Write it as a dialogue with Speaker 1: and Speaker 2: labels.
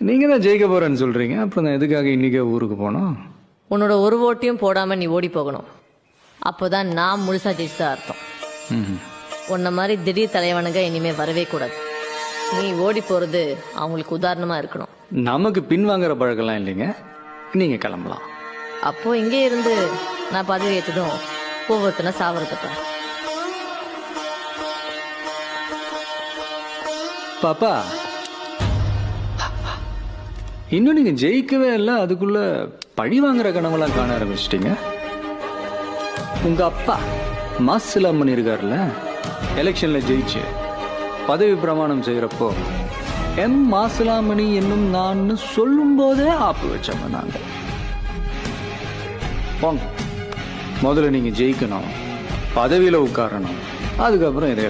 Speaker 1: நீங்க தான் ஜெயிக்க போறேன்னு சொல்றீங்க, அப்புறம் நான் எதுக்காக இன்னைக்கே ஊருக்கு போனோம்?
Speaker 2: உன்னோட ஒரு ஓட்டையும் போடாம நீ ஓடி போகணும். அப்போதான் நான் முழுசா ஜெயிச்சதா அர்த்தம். உன்ன மாதிரி திடீர் தலைவனுங்க இனிமே வரவே கூடாது. நீ ஓடி போறது அவங்களுக்கு உதாரணமா இருக்கணும்.
Speaker 1: நமக்கு பின் வாங்குற பழக்கம்லாம் இல்லைங்க, நீங்க கிளம்பலாம்.
Speaker 2: அப்போ இங்கே இருந்து நான் பதவி ஏற்றதும் ஒவ்வொருத்தனை சாவறதுப்பா.
Speaker 1: பாப்பா, இன்னும் நீங்க ஜெயிக்கவே இல்லை, அதுக்குள்ள பழி வாங்குற கனவெல்லாம் காண ஆரம்பிச்சிட்டீங்க. உங்க அப்பா மாசிலாம் பண்ணியிருக்காருல்ல, எலெக்ஷன்ல ஜெயிச்சு பதவி பிரமாணம் செய்யறப்போ எம் மாசிலாமணி என்னும் நான் சொல்லும் போதே ஆப்பு வச்சவங்க நாங்க. போங்க, முதல்ல நீங்க ஜெயிக்கணும், பதவியில உட்காரணும், அதுக்கப்புறம் இதை